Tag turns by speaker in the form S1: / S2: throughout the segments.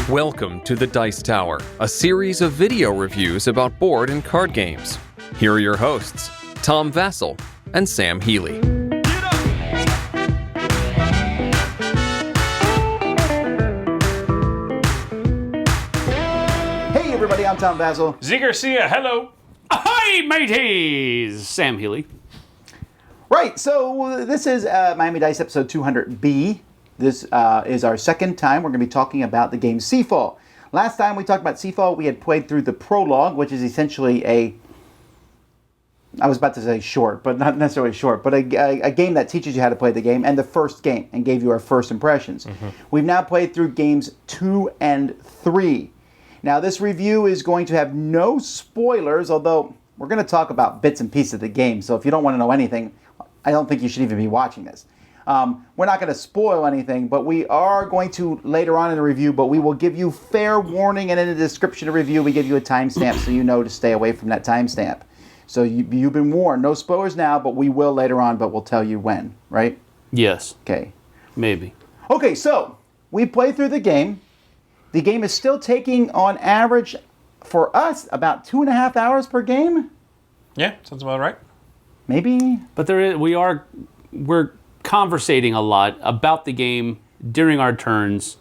S1: Welcome to the Dice Tower, a series of video reviews about board and card games. Here are your hosts, Tom Vasel and Sam Healey.
S2: Hey everybody, I'm Tom Vasel.
S3: Zee Garcia, hello.
S4: Hi, mateys! Sam Healey.
S2: Right, so this is Miami Dice episode 200B. This is our second time we're going to be talking about the game SeaFall. Last time we talked about SeaFall, we had played through the prologue, which is essentially I was about to say short, but not necessarily short, but a game that teaches you how to play the game, and the first game, and gave you our first impressions. Mm-hmm. We've now played through games 2 and 3. Now this review is going to have no spoilers, although we're going to talk about bits and pieces of the game, so if you don't want to know anything, I don't think you should even be watching this. We're not going to spoil anything, but we are going to later on in the review, but we will give you fair warning, and in the description of the review, we give you a timestamp so you know to stay away from that timestamp. So you've been warned. No spoilers now, but we will later on, but we'll tell you when, right?
S4: Yes.
S2: Okay.
S4: Maybe.
S2: Okay, so we played through the game. The game is still taking, on average, for us, about 2.5 hours per game.
S3: Yeah, sounds about right.
S2: Maybe.
S4: But we're conversating a lot about the game during our turns.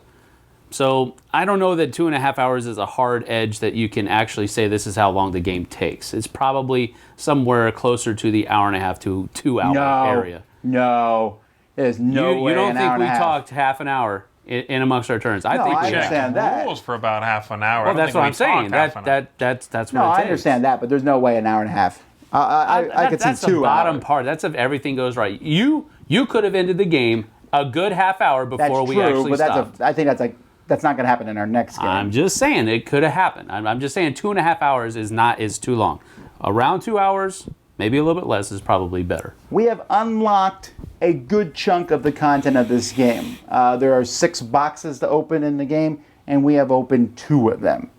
S4: So I don't know that 2.5 hours is a hard edge that you can actually say this is how long the game takes. It's probably somewhere closer to the hour and a half to 2 hour area.
S2: No, there's no way.
S4: You don't
S2: an hour
S4: think
S2: and
S4: we
S2: a half.
S4: talked half an hour in amongst our turns? I think
S2: I
S4: we
S2: understand that.
S3: Rules for about half an hour.
S4: Well, that's what I'm saying. That's what it takes.
S2: No, I understand that, but there's no way an hour and a half. I could see 2 hours.
S4: That's the bottom part. That's if everything goes right. You could have ended the game a good half hour before we actually stopped.
S2: I think that's not going to happen in our next game.
S4: I'm just saying it could have happened. I'm just saying 2.5 hours is too long. Around 2 hours, maybe a little bit less, is probably better.
S2: We have unlocked a good chunk of the content of this game. There are 6 boxes to open in the game, and we have opened 2 of them.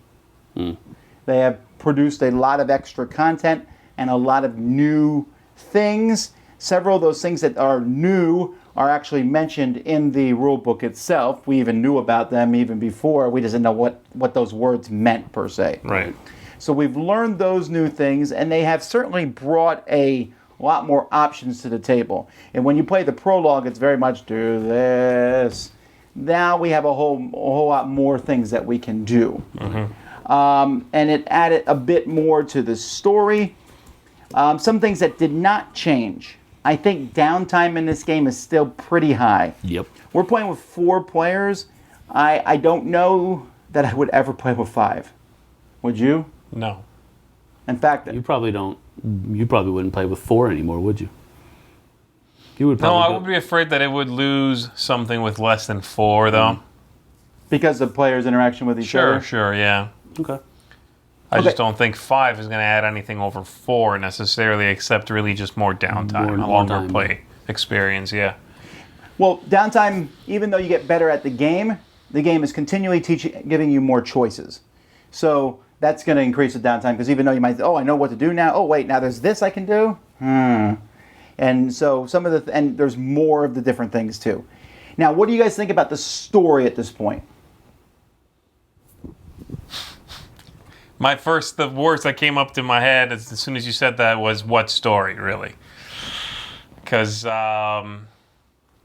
S2: They have produced a lot of extra content and a lot of new things. Several of those things that are new are actually mentioned in the rulebook itself. We even knew about them even before. We just didn't know what those words meant, per se.
S3: Right.
S2: So we've learned those new things, and they have certainly brought a lot more options to the table. And when you play the prologue, it's very much do this. Now we have a whole lot more things that we can do. Mm-hmm. And it added a bit more to the story. Some things that did not change. I think downtime in this game is still pretty high.
S4: Yep.
S2: We're playing with 4 players. I don't know that I would ever play with 5. Would you?
S3: No.
S2: In fact,
S4: You probably wouldn't play with 4 anymore, would you? You would
S3: No,
S4: probably
S3: I would be afraid that it would lose something with less than 4, though.
S2: because of players' interaction with each other.
S3: Sure, yeah.
S4: Okay.
S3: I just don't think 5 is going to add anything over 4 necessarily, except really just more downtime,
S4: More
S3: longer
S4: time.
S3: play experience, yeah.
S2: Well, downtime, even though you get better at the game is continually giving you more choices. So that's going to increase the downtime, because even though you might, I know what to do now. Oh, wait, now there's this I can do? And so and there's more of the different things too. Now, what do you guys think about the story at this point?
S3: The words that came up to my head as soon as you said that was, what story, really? Because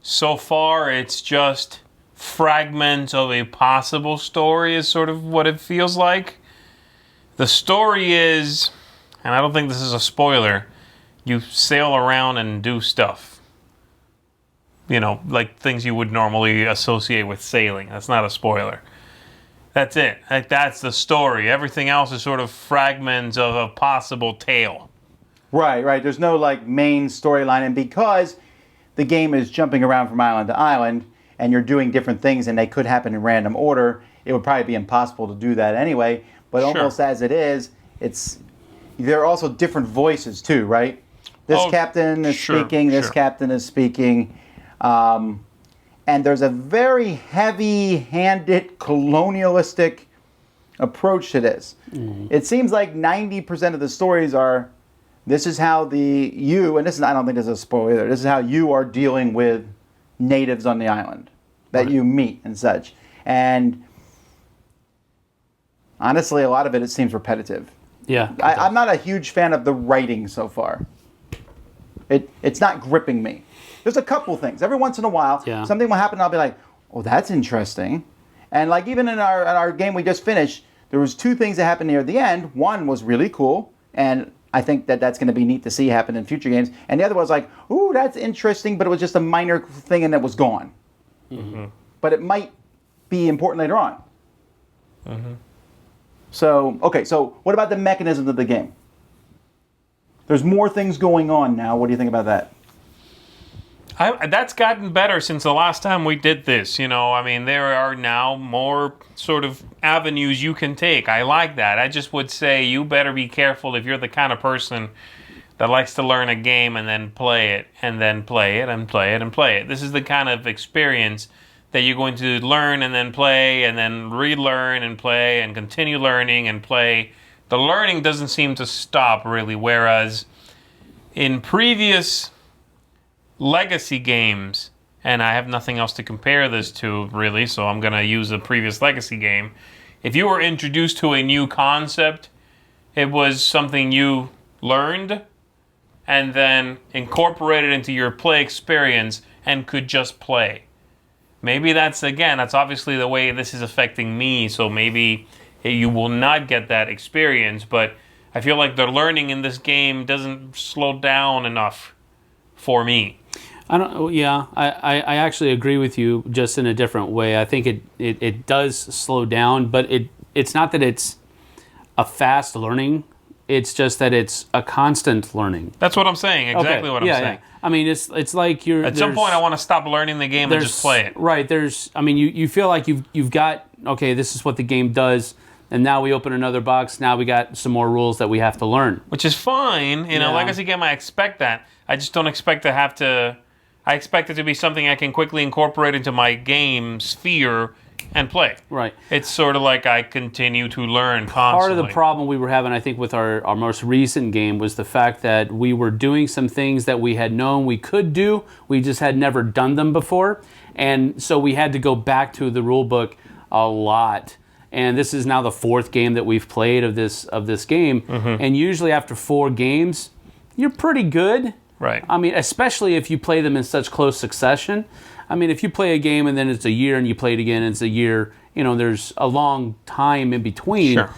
S3: so far it's just fragments of a possible story is sort of what it feels like. The story is, and I don't think this is a spoiler, you sail around and do stuff. You know, like things you would normally associate with sailing. That's not a spoiler. That's it. Like, that's the story. Everything else is sort of fragments of a possible tale.
S2: Right. There's no main storyline, and because the game is jumping around from island to island, and you're doing different things, and they could happen in random order, it would probably be impossible to do that anyway. But almost as it is, there are also different voices too, right? This captain is speaking. This captain is speaking. And there's a very heavy-handed, colonialistic approach to this. Mm-hmm. It seems like 90% of the stories are, this is how I don't think this is a spoiler either, this is how you are dealing with natives on the island that you meet and such. And honestly, a lot of it seems repetitive.
S4: Yeah.
S2: I'm not a huge fan of the writing so far. It's not gripping me. There's a couple things. Every once in a while, something will happen and I'll be like, oh, that's interesting. And like even in our game we just finished, there was 2 things that happened near the end. One was really cool, and I think that's going to be neat to see happen in future games. And the other was like, ooh, that's interesting, but it was just a minor thing and it was gone. Mm-hmm. But it might be important later on. Mm-hmm. So, okay, so what about the mechanisms of the game? There's more things going on now. What do you think about that?
S3: That's gotten better since the last time we did this. You know, I mean, there are now more sort of avenues you can take. I like that. I just would say you better be careful if you're the kind of person that likes to learn a game and then play it, and then play it, and play it, and play it. This is the kind of experience that you're going to learn and then play, and then relearn and play, and continue learning and play. The learning doesn't seem to stop, really, whereas in previous legacy games, and I have nothing else to compare this to really, so I'm going to use a previous legacy game. If you were introduced to a new concept, it was something you learned and then incorporated into your play experience and could just play. Maybe that's obviously the way this is affecting me, so maybe you will not get that experience, but I feel like the learning in this game doesn't slow down enough for me. I actually agree with you, just in a different way. I think it does slow down, but it's not that it's a fast learning. It's just that it's a constant learning. That's what I'm saying. Exactly what I'm saying. Yeah. I mean, it's like you're... At some point, I want to stop learning the game and just play it. Right. You feel like you've got, okay, this is what the game does, and now we open another box, now we got some more rules that we have to learn. Which is fine. In a legacy game, I expect that. I just don't expect to have to... I expect it to be something I can quickly incorporate into my game sphere and play. Right. It's sort of like I continue to learn constantly. Part of the problem we were having, I think, with our most recent game was the fact that we were doing some things that we had known we could do. We just had never done them before. And so we had to go back to the rule book a lot. And this is now the 4th game that we've played of this game. Mm-hmm. And usually after 4 games, you're pretty good. Right. I mean, especially if you play them in such close succession. I mean, if you play a game and then it's a year and you play it again and it's a year, there's a long time in between. Sure.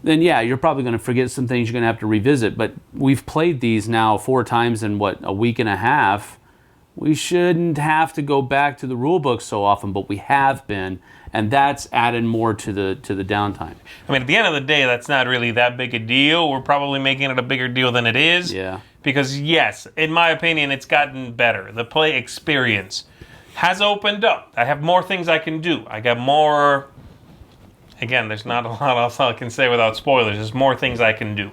S3: Then yeah, you're probably going to forget some things you're going to have to revisit. But we've played these now 4 times in a week and a half. We shouldn't have to go back to the rule book so often, but we have been, and that's added more to the downtime. I mean, at the end of the day, that's not really that big a deal. We're probably making it a bigger deal than it is. Yeah. Because yes, in my opinion, it's gotten better. The play experience has opened up. I have more things I can do. I got more... Again, there's not a lot else I can say without spoilers. There's more things I can do.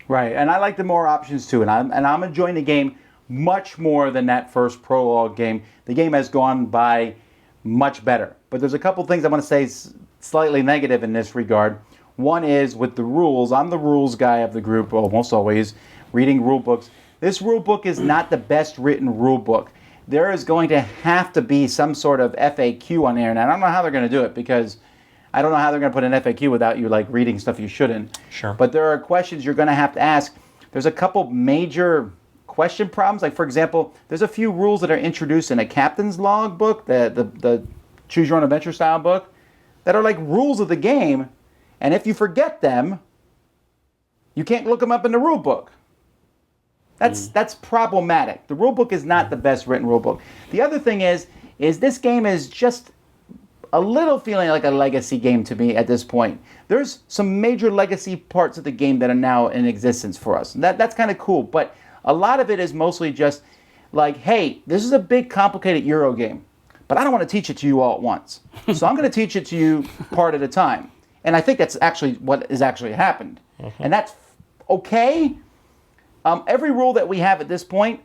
S3: Right, and I like the more options too. And I'm enjoying the game much more than that first prologue game. The game has gone by much better. But there's a couple things I want to say slightly negative in this regard. One is with the rules. I'm the rules guy of the group almost always, reading rule books. This rule book is not the best written rule book. There is going to have to be some sort of FAQ on there, and I don't know how they're going to do it, because I don't know how they're going to put an FAQ without you reading stuff you shouldn't. Sure. But there are questions you're going to have to ask. There's a couple major question problems. Like, for example, there's a few rules that are introduced in a captain's log book, the Choose Your Own Adventure style book, that are like rules of the game, and if you forget them, you can't look them up in the rule book. That's problematic. The rule book is not the best written rule book. The other thing is this game is just a little feeling like a legacy game to me at this point. There's some major legacy parts of the game that are now in existence for us. That's kind of cool, but a lot of it is mostly just like, hey, this is a big, complicated Euro game, but I don't want to teach it to you all at once. So I'm going to teach it to you part at a time. And I think that's actually what has actually happened. Mm-hmm. And that's okay. Every rule that we have at this point,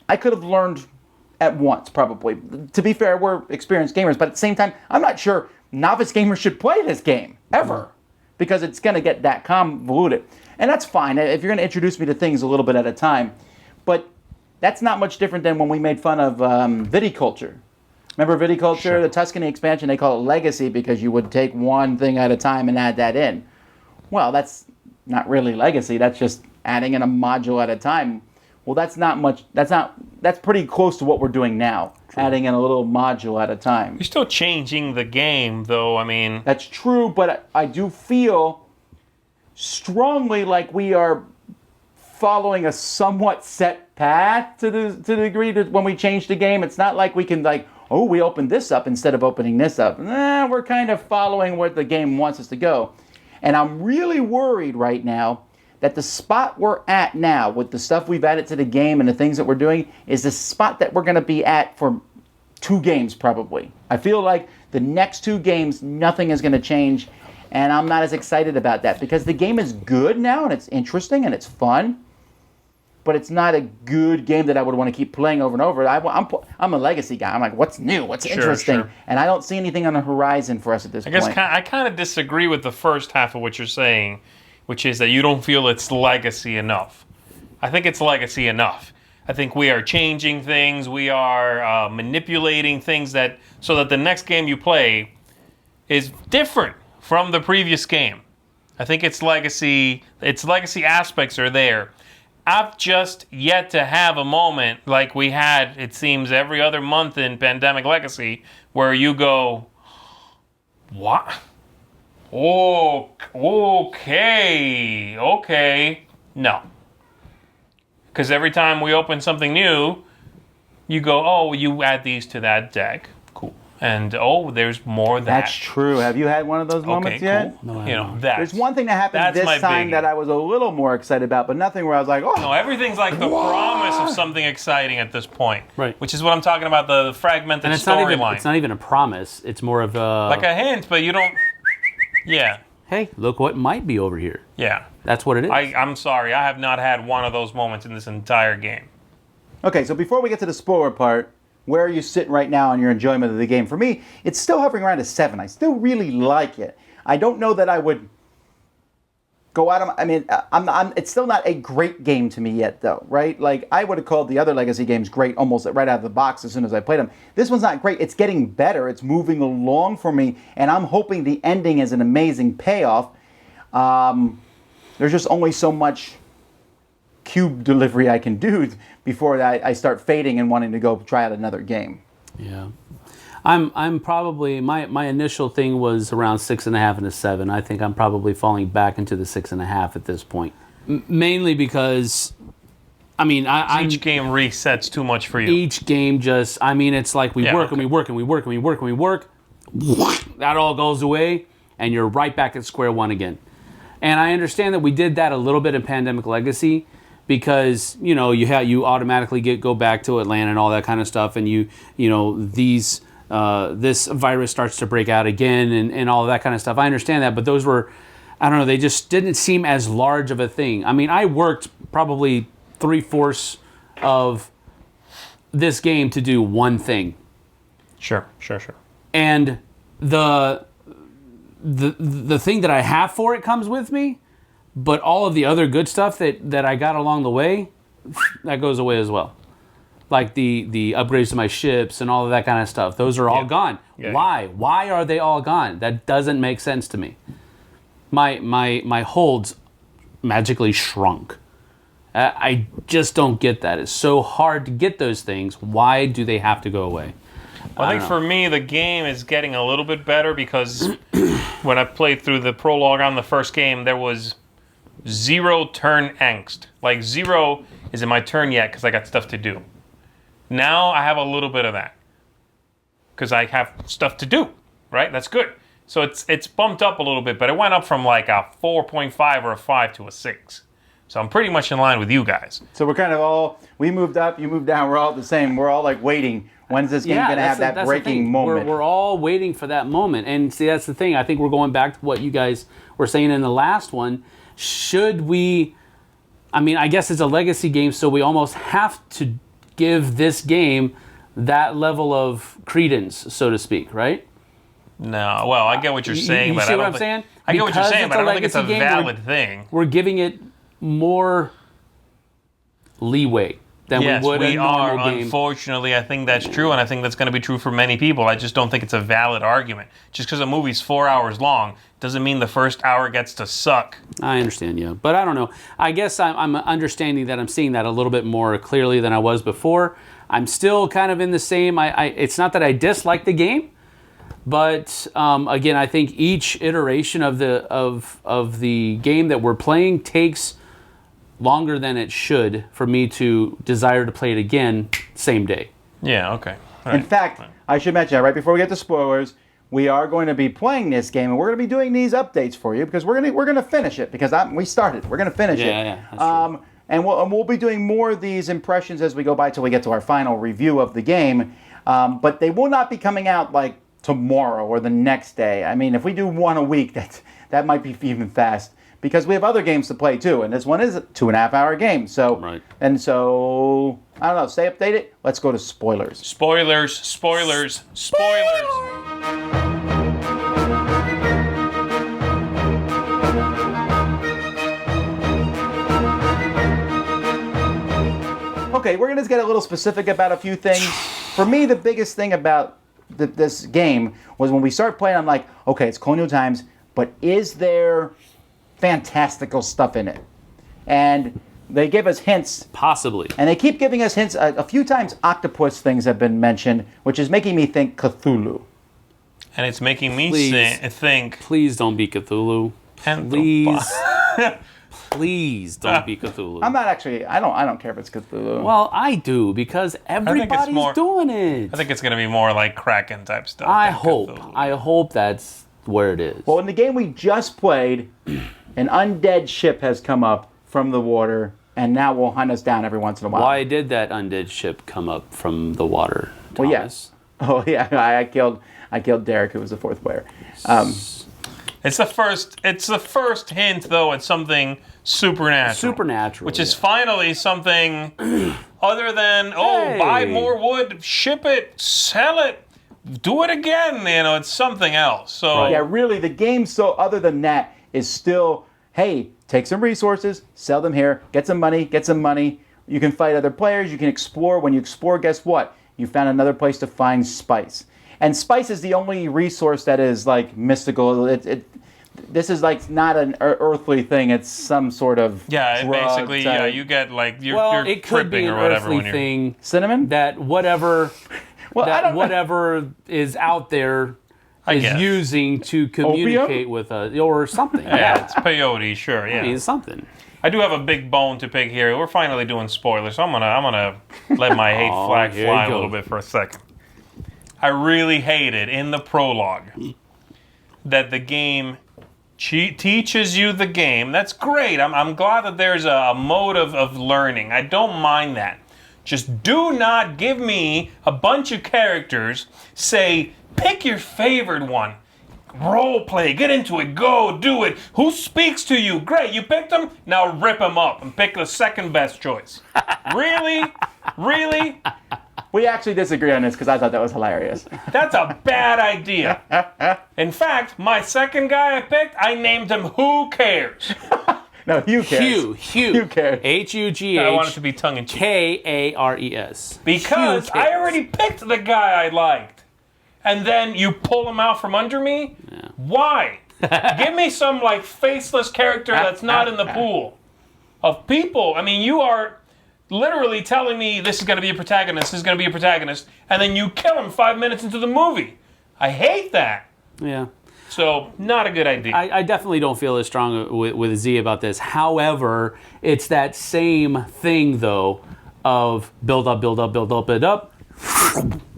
S3: I could have learned at once, probably. To be fair, we're experienced gamers, but at the same time, I'm not sure novice gamers should play this game, ever, because it's going to get that convoluted. And that's fine, if you're going to introduce me to things a little bit at a time. But that's not much different than when we made fun of viticulture. Remember viticulture, sure. The Tuscany expansion, they call it legacy because you would take one thing at a time and add that in.
S2: well, that's not really legacy. That's just adding in a module at a time. Well, that's not much. That's pretty close to what we're doing now. True. Adding in a little module at a time.
S3: You're still changing the game, though. I mean,
S2: that's true, but I do feel strongly like we are following a somewhat set path to the degree that when we change the game, it's not like we can we opened this up instead of opening this up. We're kind of following where the game wants us to go. And I'm really worried right now that the spot we're at now with the stuff we've added to the game and the things that we're doing is the spot that we're going to be at for 2 games probably. I feel like the next 2 games, nothing is going to change, and I'm not as excited about that because the game is good now and it's interesting and it's fun, but it's not a good game that I would want to keep playing over and over. I'm a legacy guy. I'm like, what's new? What's interesting? Sure. And I don't see anything on the horizon for us at this point.
S3: I guess I kind of disagree with the first half of what you're saying, which is that you don't feel it's legacy enough. I think it's legacy enough. I think we are changing things. We are manipulating things so that the next game you play is different from the previous game. I think its legacy aspects are there. I've just yet to have a moment like we had, it seems, every other month in Pandemic Legacy, where you go, what? Oh, okay. No. Because every time we open something new, you go, you add these to that deck. Cool. And, there's more of that.
S2: That's true. Have you had one of those moments yet?
S3: Cool.
S2: No, there's one thing that happened this time that I was a little more excited about, but nothing where I was like, oh.
S3: No, everything's like the promise of something exciting at this point.
S4: Right.
S3: Which is what I'm talking about, the fragmented storyline.
S4: It's not even a promise. It's more of a...
S3: like a hint, but you don't... Yeah.
S4: Hey, look what might be over here.
S3: Yeah.
S4: That's what it is.
S3: I'm sorry. I have not had one of those moments in this entire game.
S2: Okay, so before we get to the spoiler part, where are you sitting right now on your enjoyment of the game? For me, it's still hovering around a 7. I still really like it. I don't know that I would go out of... it's still not a great game to me yet, though, right? Like, I would have called the other Legacy games great almost right out of the box as soon as I played them. This one's not great. It's getting better. It's moving along for me, and I'm hoping the ending is an amazing payoff. There's just only so much cube delivery I can do before I start fading and wanting to go try out another game.
S4: Yeah. I'm probably, my initial thing was around 6.5 and a 7. I think I'm probably falling back into the 6.5 at this point. Mainly because,
S3: each game resets too much for you.
S4: Each game just, it's like we work and we work and we work and we work and we work. That all goes away and you're right back at square one again. And I understand that we did that a little bit in Pandemic Legacy because, you automatically go back to Atlanta and all that kind of stuff, and this virus starts to break out again and all of that kind of stuff. I understand that, but those were, I don't know, they just didn't seem as large of a thing. I worked probably 3/4 of this game to do one thing.
S3: Sure.
S4: And the thing that I have for it comes with me, but all of the other good stuff that I got along the way, that goes away as well. Like the upgrades to my ships and all of that kind of stuff. Those are all gone. Yeah. Why? Why are they all gone? That doesn't make sense to me. My holds magically shrunk. I just don't get that. It's so hard to get those things. Why do they have to go away?
S3: I think for me, the game is getting a little bit better because when I played through the prologue on the first game, there was 0 turn angst. Like 0 isn't my turn yet because I got stuff to do. Now I have a little bit of that because I have stuff to do, right? That's good. So it's bumped up a little bit, but it went up from like a 4.5 or a 5 to a 6. So I'm pretty much in line with you guys.
S2: So we're kind of we moved up, you moved down, we're all the same. We're all like waiting. When's this game going to have that breaking moment?
S4: We're all waiting for that moment. And see, that's the thing. I think we're going back to what you guys were saying in the last one. Should we... I guess it's a legacy game, so we almost have to give this game that level of credence, so to speak, right?
S3: No. Well, I get what you're saying,
S4: you
S3: but
S4: see
S3: I don't
S4: what I'm saying?
S3: I get what you're saying, but I don't think it's a valid thing.
S4: We're giving it more leeway than
S3: Yes,
S4: we would
S3: we
S4: a
S3: are.
S4: normal game.
S3: Unfortunately, I think that's true, and I think that's going to be true for many people. I just don't think it's a valid argument. Just because a movie's 4 hours long doesn't mean the first hour gets to suck.
S4: I understand you, but I don't know. I guess I'm understanding that I'm seeing that a little bit more clearly than I was before. I'm still kind of in the same. It's not that I dislike the game, but again, I think each iteration of the game that we're playing takes longer than it should for me to desire to play it again same day.
S3: Yeah, okay. All
S2: In
S3: right.
S2: fact, I should mention right before we get to spoilers, we are going to be playing this game, and we're going to be doing these updates for you because we're going to finish it because we started. We're going to finish it.
S4: Yeah, that's true.
S2: And we'll be doing more of these impressions as we go by till we get to our final review of the game. But they will not be coming out like tomorrow or the next day. I mean, if we do one a week, that might be even fast. Because we have other games to play too, and this one is a 2.5-hour game. So,
S4: Right.
S2: And so I don't know. Stay updated. Let's go to spoilers.
S3: Spoilers.
S2: Okay, we're gonna get a little specific about a few things. For me, the biggest thing about this game was when we start playing. I'm like, okay, it's colonial times, but is there fantastical stuff in it? And they give us hints.
S4: Possibly.
S2: And they keep giving us hints. A few times octopus things have been mentioned, which is making me think Cthulhu.
S3: And it's making me
S4: Please.
S3: think.
S4: Please don't be Cthulhu.
S3: And
S4: Please. Please don't be Cthulhu.
S2: I'm not actually, I don't care if it's Cthulhu.
S4: Well, I do because everybody's
S3: more-
S4: doing it.
S3: I think it's going to be more like Kraken type stuff.
S4: I
S3: than
S4: hope.
S3: Cthulhu.
S4: I hope that's where it is.
S2: Well, in the game we just played, an undead ship has come up from the water and now will hunt us down every once in a while.
S4: Why did that undead ship come up from the water, Thomas?
S2: Well, yes. Oh, yeah, I killed Derek, who was the fourth player.
S3: It's the first hint though at something supernatural.
S4: Supernatural.
S3: Which is
S4: yeah.
S3: finally something other than buy more wood, ship it, sell it, do it again. You know, it's something else. So
S2: Yeah, really, the game, so other than that, is still, hey, take some resources, sell them here, get some money. You can fight other players, you can explore. When you explore, guess what? You found another place to find spice. And spice is the only resource that is, like, mystical. This is, like, not an earthly thing. It's some sort of
S3: yeah,
S2: drug
S3: basically,
S2: type.
S3: yeah, you get like you're
S4: It could be
S3: tripping
S4: an
S3: or whatever
S4: earthly
S3: when you're.
S4: thing
S2: Cinnamon?
S4: that whatever
S2: Well, I don't know.
S4: whatever is out there
S3: I
S4: is
S3: guess.
S4: using to communicate with us or something.
S3: Yeah, it's peyote, sure. Yeah,
S4: I mean, something.
S3: I do have a big bone to pick here. We're finally doing spoilers, so I'm gonna let my hate flag
S4: here
S3: fly a
S4: you go.
S3: little bit for a second. I really hated in the prologue that the game teaches you the game. That's great. I'm glad that there's a mode of learning. I don't mind that. Just do not give me a bunch of characters, say, pick your favorite one. Role play, get into it, go, do it. Who speaks to you? Great, you picked them? Now rip them up and pick the second best choice. Really? Really?
S2: We actually disagree on this because I thought that was hilarious.
S3: That's a bad idea. In fact, my second guy I picked, I named him Who Cares?
S2: No, Hugh cares.
S4: Hugh.
S2: Hugh cares.
S3: I want it to
S4: H-U-G-H
S3: be tongue-in-cheek.
S4: K-A-R-E-S.
S3: Because
S4: Hugh
S3: I
S4: cares.
S3: already picked the guy I liked. And then you pull him out from under me? Yeah. Why? Give me some, like, faceless character that's not in the pool of people. I mean, you are literally telling me this is going to be a protagonist, this is going to be a protagonist, and then you kill him 5 minutes into the movie. I hate that.
S4: Yeah.
S3: So, not a good idea.
S4: I definitely don't feel as strong with Z about this. However, it's that same thing, though, of build up.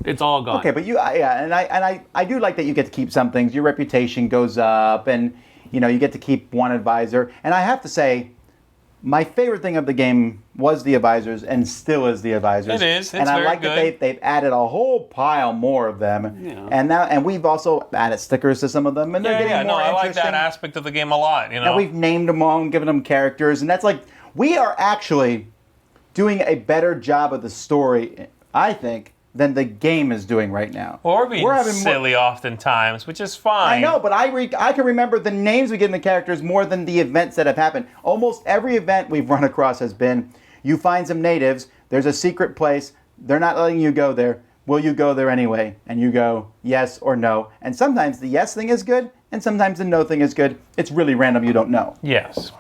S4: It's all gone.
S2: Okay, but I do like that you get to keep some things. Your reputation goes up, and you get to keep one advisor. And I have to say, my favorite thing of the game was the advisors, and still is the advisors.
S3: It is. It's
S2: and I
S3: very
S2: like
S3: good.
S2: that they've added a whole pile more of them.
S4: Yeah.
S2: And we've also added stickers to some of them, and they're getting more
S3: I like
S2: interesting.
S3: that aspect of the game a lot. You know,
S2: And we've named them all and given them characters, and that's like we are actually doing a better job of the story, I think, than the game is doing right now.
S3: well, we're being
S2: having
S3: silly oftentimes, which is fine.
S2: I know, but I can remember the names we give the characters more than the events that have happened. Almost every event we've run across has been you find some natives, there's a secret place. They're not letting you go there. Will you go there anyway? And you go yes or no. And sometimes the yes thing is good, and sometimes the no thing is good. It's really random. You don't know.
S3: Yes.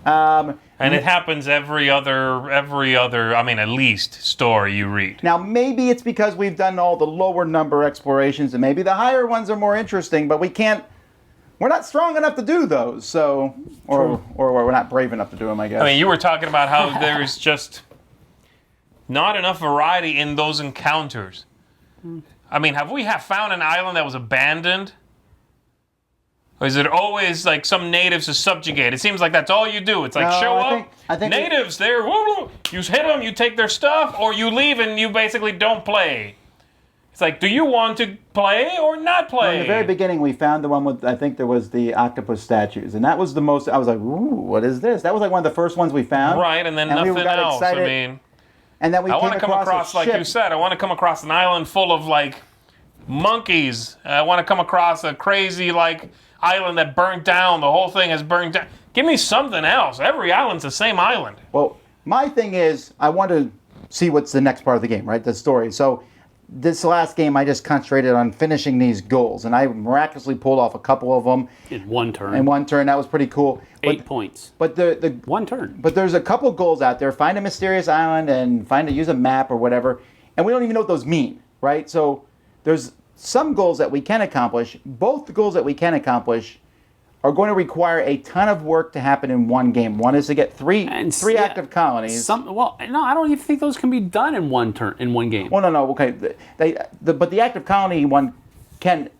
S3: And it happens every other, at least story you read.
S2: Now, maybe it's because we've done all the lower number explorations, and maybe the higher ones are more interesting, but we're not strong enough to do those, so, or we're not brave enough to do them, I guess.
S3: I mean, you were talking about how there's just not enough variety in those encounters. I mean, have we found an island that was abandoned? Or is it always like some natives to subjugate? It seems like that's all you do. It's like I think natives, they're, you hit them, you take their stuff, or you leave and you basically don't play. It's like, do you want to play or not play?
S2: Well, in the very beginning, we found the one with, I think there was the octopus statues. And that was the most, I was like, ooh, what is this? That was like one of the first ones we found.
S3: Right, and then nothing else.
S2: Excited.
S3: I mean,
S2: and then we
S3: I want to come across, like you said, I want to come across an island full of, like, monkeys. I want to come across a crazy, like, island that burnt down. The whole thing has burned down. Give me something else. Every island's the same island.
S2: Well, my thing is, I want to see what's the next part of the game, right? The story. So this last game, I just concentrated on finishing these goals, and I miraculously pulled off a couple of them.
S4: In one turn.
S2: That was pretty cool.
S4: 8 points.
S2: But the
S4: one turn.
S2: But there's a couple goals out there. Find a mysterious island and use a map or whatever. And we don't even know what those mean, right? So there's some goals that we can accomplish. Both the goals that we can accomplish are going to require a ton of work to happen in one game. One is to get three active colonies.
S4: No, I don't even think those can be done in one game.
S2: Well, no, okay. But the active colony one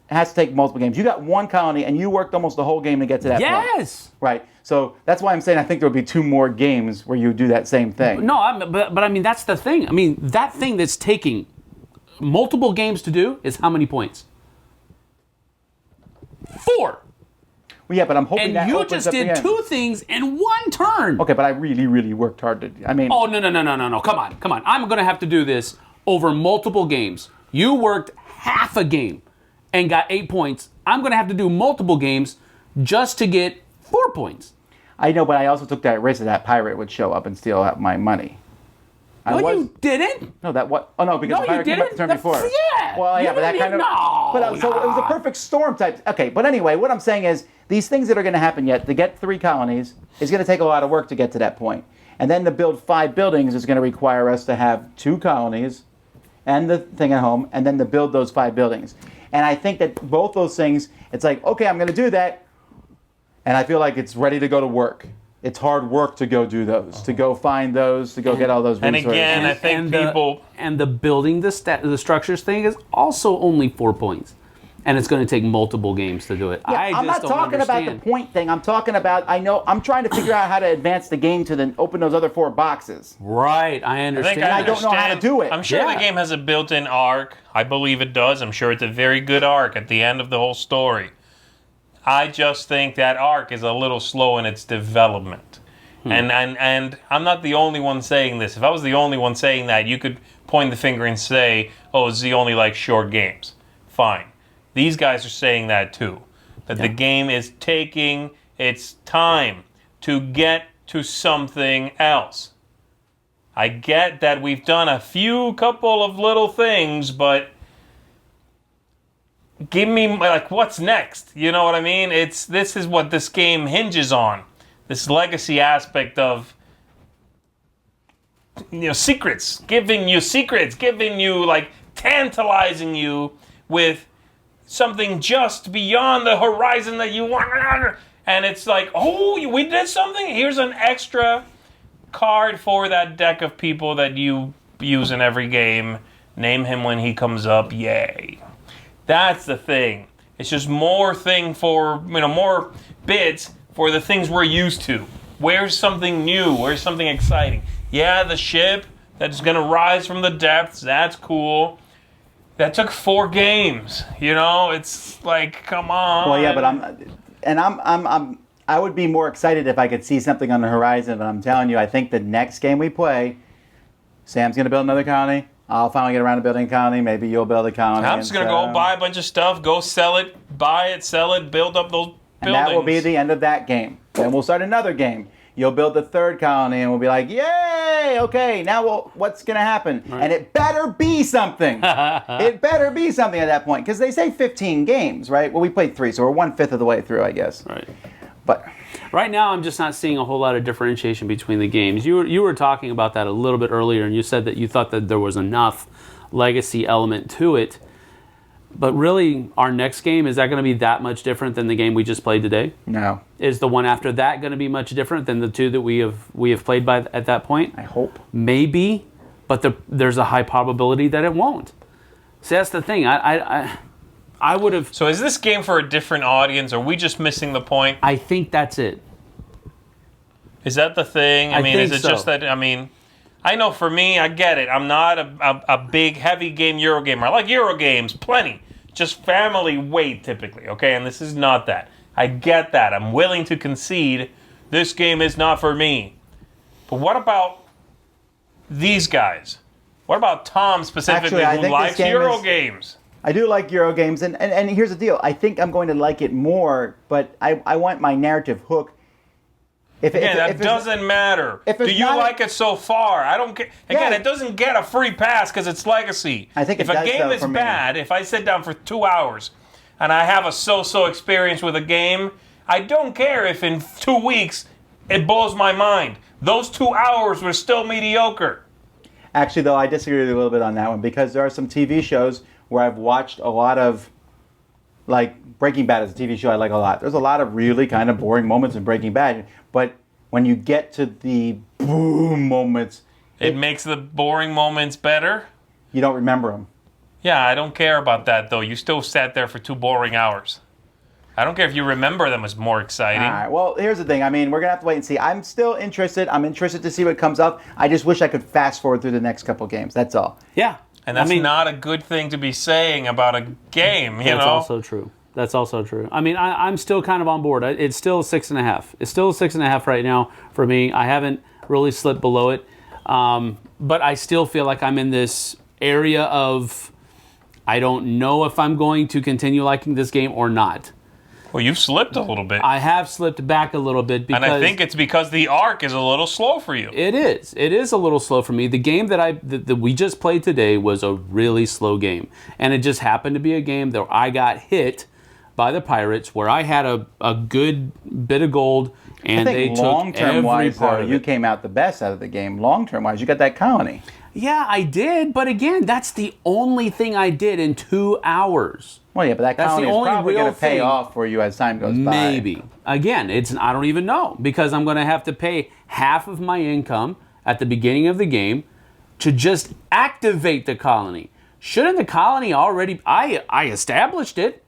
S2: has to take multiple games. You got one colony, and you worked almost the whole game to get to that point.
S4: Yes!
S2: Right. So that's why I'm saying I think there will be 2 more games where you do that same thing.
S4: No, but I mean, that's the thing. I mean, that thing that's taking multiple games to do is how many points? 4!
S2: Well, yeah, but I'm hoping that
S4: and you just did 2 things in 1 turn.
S2: Okay, but I really, really worked hard to. I mean.
S4: Oh no! Come on! I'm going to have to do this over multiple games. You worked half a game and got 8 points. I'm going to have to do multiple games just to get 4 points.
S2: I know, but I also took that risk that that pirate would show up and steal my money.
S4: You didn't.
S2: No, that what? Oh no, because the pirate came up the turn before.
S4: Yeah.
S2: Well, yeah, but that kind of. So it was a perfect storm type. Okay, but anyway, what I'm saying is these things that are going to happen yet to get 3 colonies is going to take a lot of work to get to that point, and then to build 5 buildings is going to require us to have 2 colonies, and the thing at home, and then to build those 5 buildings. And I think that both those things, it's like, okay, I'm going to do that, and I feel like it's ready to go to work. It's hard work to go do those, to go find those, to go get all those resources.
S3: And again, I think people...
S4: And the building the structures thing is also only 4 points. And it's going to take multiple games to do it.
S2: Yeah, I'm not talking about the point thing. I'm talking about, I'm trying to figure out how to advance the game to then open those other 4 boxes.
S4: Right, I understand.
S2: I don't know how to do it.
S3: I'm sure the game has a built-in arc. I believe it does. I'm sure it's a very good arc at the end of the whole story. I just think that arc is a little slow in its development. And I'm not the only one saying this. If I was the only one saying that, you could point the finger and say, oh, Zee only likes short games. Fine. These guys are saying that too. That the game is taking its time to get to something else. I get that we've done a couple of little things, but give me, like, what's next? You know what I mean? This is what this game hinges on. This legacy aspect of, secrets. Giving you, like, tantalizing you with something just beyond the horizon that you want. And it's like, oh, we did something? Here's an extra card for that deck of people that you use in every game. Name him when he comes up. Yay. That's the thing. It's just more more bits for the things we're used to. Where's something new? Where's something exciting? Yeah, the ship that's going to rise from the depths. That's cool. That took 4 games. It's like, come on.
S2: Well, yeah, but I would be more excited if I could see something on the horizon. But I'm telling you, I think the next game we play, Sam's going to build another colony. I'll finally get around to building a colony. Maybe you'll build a colony.
S3: I'm just going to go buy a bunch of stuff, go sell it, buy it, sell it, build up those buildings.
S2: And that will be the end of that game. Then we'll start another game. You'll build the third colony, and we'll be like, yay! Okay, now what's going to happen? Right. And it better be something. It better be something at that point, because they say 15 games, right? Well, we played 3, so we're 1/5 of the way through, I guess.
S4: Right.
S2: But
S4: right now, I'm just not seeing a whole lot of differentiation between the games. You were talking about that a little bit earlier, and you said that you thought that there was enough legacy element to it. But really, our next game, is that going to be that much different than the game we just played today?
S2: No.
S4: Is the one after that going to be much different than the 2 that we have played by at that point?
S2: I hope.
S4: Maybe, but there's a high probability that it won't. See, that's the thing. I would have...
S3: So is this game for a different audience? Are we just missing the point?
S4: I think that's it.
S3: Is that the thing? I mean,
S4: think
S3: is it
S4: so.
S3: just that, I mean... I know for me, I get it. I'm not a big, heavy game Euro gamer. I like Euro games, plenty. Just family weight, typically, okay? And this is not that. I get that. I'm willing to concede this game is not for me. But what about these guys? What about Tom specifically,
S2: Actually,
S3: who likes Euro games?
S2: I do like Euro games, and here's the deal. I think I'm going to like it more, but I want my narrative hook.
S3: That doesn't matter. Do you like it so far? I don't care. Again, it doesn't get a free pass because it's legacy.
S2: I think
S3: if a game is bad, if I sit down for 2 hours and I have a so-so experience with a game, I don't care if in 2 weeks it blows my mind. Those 2 hours were still mediocre.
S2: Actually, though, I disagree with you a little bit on that one, because there are some TV shows where I've watched a lot of, like Breaking Bad is a TV show I like a lot. There's a lot of really kind of boring moments in Breaking Bad, but when you get to the boom moments...
S3: It makes the boring moments better?
S2: You don't remember them.
S3: Yeah, I don't care about that, though. You still sat there for 2 boring hours. I don't care if you remember them as more exciting.
S2: All right, well, here's the thing. I mean, we're going to have to wait and see. I'm still interested. I'm interested to see what comes up. I just wish I could fast forward through the next couple games. That's all.
S4: Yeah.
S3: And that's not a good thing to be saying about a game, you know?
S4: That's also true. That's also true. I mean, I'm still kind of on board. It's still 6.5. It's still 6.5 right now for me. I haven't really slipped below it. But I still feel like I'm in this area of, I don't know if I'm going to continue liking this game or not.
S3: Well, you've slipped a little bit.
S4: I have slipped back a little bit because...
S3: And I think it's because the arc is a little slow for you.
S4: It is. It is a little slow for me. The game that we just played today was a really slow game. And it just happened to be a game that I got hit by the pirates, where I had a good bit of gold, and they took every part of it.
S2: You came out the best out of the game. Long-term wise, you got that colony.
S4: Yeah, I did. But again, that's the only thing I did in 2 hours.
S2: Well, yeah, but that colony is probably going to pay off for you as time goes by.
S4: Maybe. Again, I don't even know, because I'm going to have to pay half of my income at the beginning of the game to just activate the colony. Shouldn't the colony already... I established it.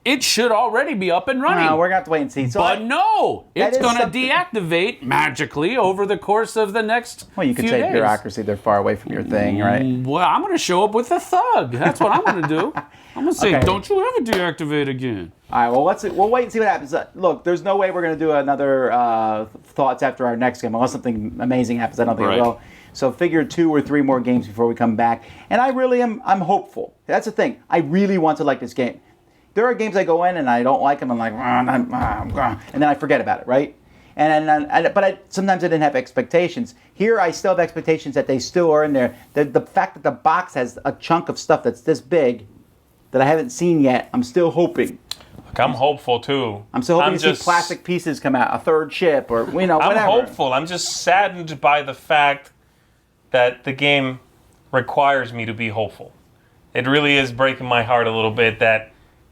S4: It should already be up and running.
S2: No, we're going to have to wait and see.
S4: But no, it's going to deactivate magically over the course of the next few days.
S2: Well, you could say bureaucracy. They're far away from your thing, right?
S4: Well, I'm going to show up with a thug. That's what I'm going to do. I'm going to say, don't you ever deactivate again.
S2: All right, well, we'll wait and see what happens. Look, there's no way we're going to do another thoughts after our next game, unless something amazing happens. I don't think it will. So figure 2 or 3 more games before we come back. And I really I'm hopeful. That's the thing. I really want to like this game. There are games I go in and I don't like them. I'm like, and then I forget about it, right? Sometimes I didn't have expectations. Here, I still have expectations that they still are in there. The fact that the box has a chunk of stuff that's this big that I haven't seen yet, I'm still hoping.
S3: Look, I'm hopeful too.
S2: I'm still hoping to see plastic pieces come out, a third ship, or whatever.
S3: I'm hopeful. I'm just saddened by the fact that the game requires me to be hopeful. It really is breaking my heart a little bit that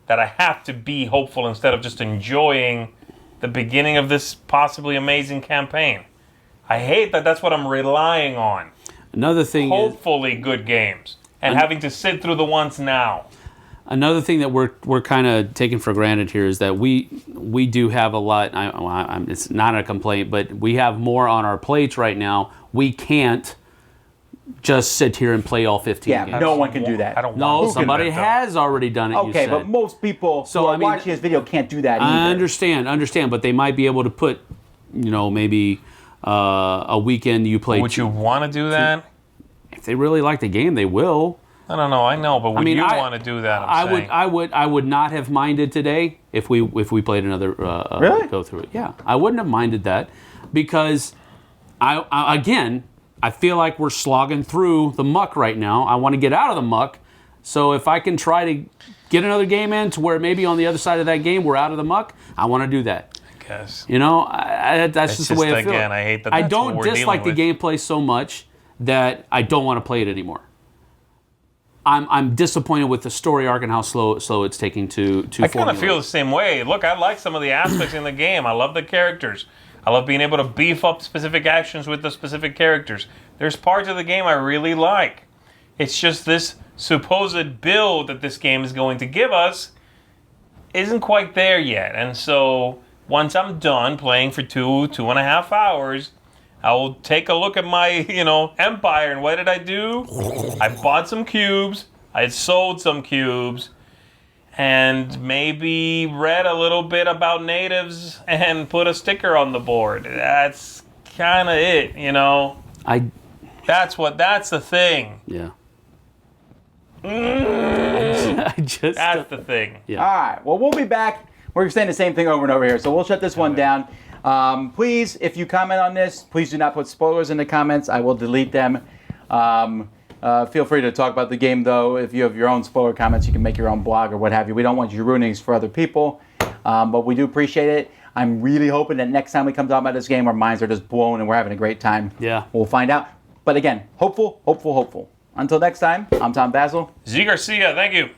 S3: I have to be hopeful instead of just enjoying the beginning of this possibly amazing campaign. I hate that that's what I'm relying on.
S4: Another thing
S3: hopefully good games, and having to sit through the ones now.
S4: Another thing that we're kind of taking for granted here is that we do have a lot. It's not a complaint, but we have more on our plates right now. We can't just sit here and play all 15 games.
S2: Yeah, no one can do that.
S4: Somebody has already done it.
S2: Okay, but most people who are watching this video can't do that either.
S4: I understand, but they might be able to put, maybe a weekend you play.
S3: Would you want to do that?
S4: If they really like the game, they will.
S3: I don't know. I know, but would you want to do that?
S4: I would not have minded today if we played another
S2: really?
S4: go through it. Yeah, I wouldn't have minded that. because I feel like we're slogging through the muck right now. I want to get out of the muck. So if I can try to get another game in to where maybe on the other side of that game we're out of the muck, I want to do that.
S3: I guess.
S4: You know, that's just the way I feel.
S3: Again, I hate that.
S4: I
S3: That's
S4: don't
S3: what we're
S4: dislike the
S3: dealing with.
S4: gameplay so much that I don't want to play it anymore. I'm disappointed with the story arc and how slow it's taking to
S3: I kind of feel the same way. Look, I like some of the aspects in the game. I love the characters. I love being able to beef up specific actions with the specific characters. There's parts of the game I really like. It's just this supposed build that this game is going to give us isn't quite there yet. And so once I'm done playing for 2.5 hours, I will take a look at my, empire, and what did I do? I bought some cubes, I sold some cubes, and maybe read a little bit about natives and put a sticker on the board. That's kind of it, That's the thing.
S4: Yeah.
S3: That's the thing.
S4: Yeah.
S2: All right. Well, we'll be back. We're saying the same thing over and over here, so we'll shut this one down. Please, if you comment on this, please do not put spoilers in the comments. I will delete them. Feel free to talk about the game, though. If you have your own spoiler comments, you can make your own blog or what have you. We don't want you ruining for other people, but we do appreciate it. I'm really hoping that next time we come talk about this game, our minds are just blown and we're having a great time.
S4: Yeah.
S2: We'll find out. But again, hopeful. Until next time, I'm Tom Vasel.
S3: Zee Garcia, thank you.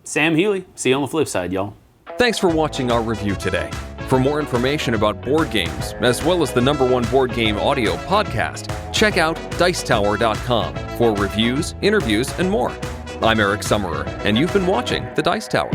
S4: Sam Healey. See you on the flip side, y'all.
S1: Thanks for watching our review today. For more information about board games, as well as the #1 board game audio podcast, check out Dicetower.com for reviews, interviews, and more. I'm Eric Summerer, and you've been watching The Dice Tower.